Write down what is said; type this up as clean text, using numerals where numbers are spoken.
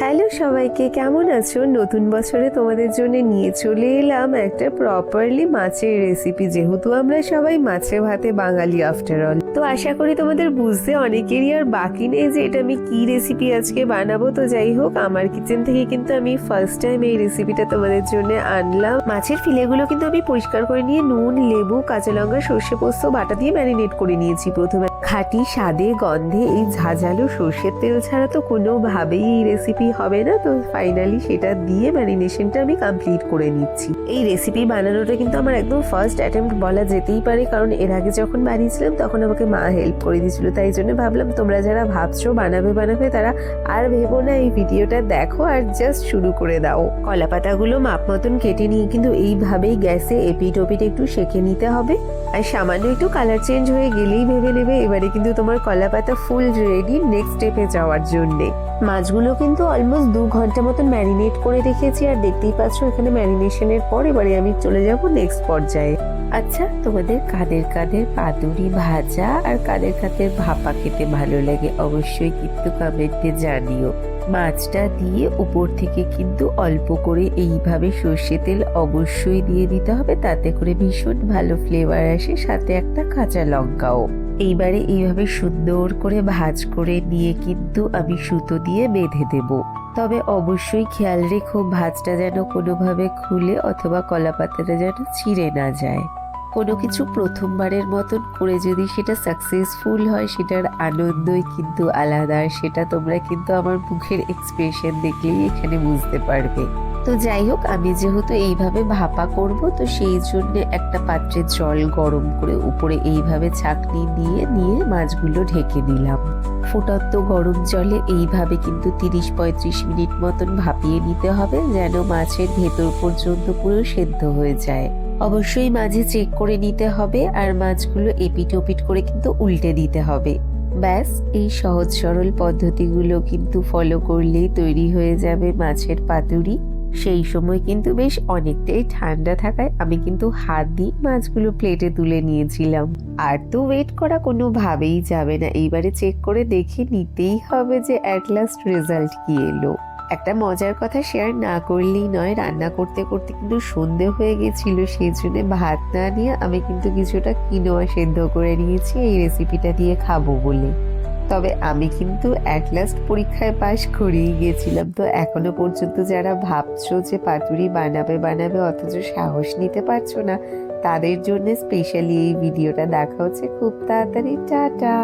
Hello সবাইকে, কেমন আছো? নতুন বছরে তোমাদের জন্য নিয়ে চলে এলাম একটা প্রপারলি মাছের রেসিপি, যেহেতু আমরা সবাই মাছে ভাতে বাঙালি আফটার অল। তো আশা করি তোমাদের বুঝতে অনেকেরই আর বাকি নেই যে এটা আমি কি রেসিপি আজকে বানাবো। তো যাই হোক, আমার কিচেন থেকে কিন্তু আমি ফার্স্ট টাইম এই রেসিপিটা তোমাদের জন্য আনলাম। মাছের ফিলেগুলো কিন্তু আমি পরিষ্কার করে নিয়ে নুন, লেবু, কাঁচা লঙ্কা, সর্ষে পোস্ত বাটা দিয়ে ম্যারিনেট করে নিয়েছি। প্রথমে খাঁটি স্বাদে গন্ধে এই ঝাঁঝালো সর্ষের তেল ছাড়া তো কোনোভাবেই এই রেসিপি হবে না। তো ফাইনালি সেটা দিয়ে ম্যারিনেশনটা আমি কমপ্লিট করে নিচ্ছি। এই রেসিপি বানানোটা কিন্তু আমার একদম ফার্স্ট অ্যাটেম্প্ট বলা যেতেই পারে, কারণ এর আগে যখন বানিয়েছিলাম তখন আমাকে মা হেল্প করে দিয়েছিল। তাই জন্য ভাবলাম তোমরা যারা ভাবছো বানাবে তারা আর ভেবো না, এই ভিডিওটা দেখো আর জাস্ট শুরু করে দাও। কলা পাতাগুলো মাপ মতন কেটে নিয়ে কিন্তু এইভাবেই গ্যাসে এপিট ওপিট একটু সেঁকে নিতে হবে। আর সামান্য একটু কালার চেঞ্জ হয়ে গেলেই ভেবে নেবে এবারে কিন্তু তোমার কলা পাতা ফুল রেডি নেক্সট স্টেপে যাওয়ার জন্যে। মাছগুলো কিন্তু অলমোস্ট 2 ঘন্টা মতন ম্যারিনেট করে রেখেছি, আর দেখতেই পাচ্ছ এখানে ম্যারিনেশনের পর এবারে আমি চলে যাব নেক্সট পর্যায়ে। আচ্ছা, তোমাদের কাদের কাদের পাতুরি ভাজা আর কাদের কাদের ভাপা খেতে ভালো লাগে অবশ্যই কিন্তু কমেন্টে জানিও। মাছটা দিয়ে উপর থেকে কিন্তু অল্প করে এইভাবে সর্ষে তেল অবশ্যই দিয়ে দিতে হবে, তাতে করে ভীষণ ভালো ফ্লেভার আসে, সাথে একটা কাঁচা লঙ্কাও। এইবারে এইভাবে সুন্দর করে ভাজ করে নিয়ে কিন্তু আমি সুতো দিয়ে বেঁধে দেব। তবে অবশ্যই খেয়াল রেখো ভাজটা যেন কোনোভাবে খুলে অথবা কলা পাতাটা যেন ছিঁড়ে না যায়। কোনো কিছু প্রথমবারের মতন করে যদি সেটা সাকসেসফুল হয় সেটার আনন্দই কিন্তু আলাদা, আর সেটা তোমরা কিন্তু আমার মুখের এক্সপ্রেশন দেখলেই এখানে বুঝতে পারবে। তো যাই হোক, আমি যেহেতু এইভাবে ভাপা করব, তো সেই জন্য একটা পাত্রে জল গরম করে উপরে এইভাবে ছাঁকনি নিয়ে মাছগুলো ঢেকে দিলাম। ফুটন্ত গরম জলে এইভাবে কিন্তু 30-35 মিনিট মতন ভাপিয়ে নিতে হবে, যেন মাছের ভেতর পর্যন্ত পুরো সেদ্ধ হয়ে যায়। অবশ্যই মাঝে চেক করে নিতে হবে, আর মাছগুলো এপিট ওপিট করে কিন্তু উল্টে দিতে হবে। ব্যাস, এই সহজ সরল পদ্ধতিগুলো কিন্তু ফলো করলেই তৈরি হয়ে যাবে মাছের পাতুরি। সেই সময় কিন্তু বেশ অনেকটাই ঠান্ডা থাকায় আমি কিন্তু হাত দিয়ে মাছগুলো প্লেটে তুলে নিয়েছিলাম। আর তো ওয়েট করা কোনোভাবেই যাবে না, এইবারে চেক করে দেখে নিতেই হবে যে অ্যাট লাস্ট রেজাল্ট কি এলো। একটা মজার কথা শেয়ার না করলেই নয়, রান্না করতে করতে কিন্তু সন্ধে হয়ে গেছিল, সেই জন্য ভাত না নিয়ে আমি কিন্তু কিছুটা কিনোয়া সেদ্ধ করে নিয়েছি এই রেসিপিটা দিয়ে খাবো বলে। তবে আমি কিন্তু অ্যাট লাস্ট পরীক্ষায় পাশ করেই গেছিলাম। তো এখনো পর্যন্ত যারা ভাবছো যে পাতুরি বানাবে অথচ সাহস নিতে পারছো না, তাদের জন্য স্পেশালি এই ভিডিওটা দেখা হচ্ছে খুব তাড়াতাড়ি। টাটা।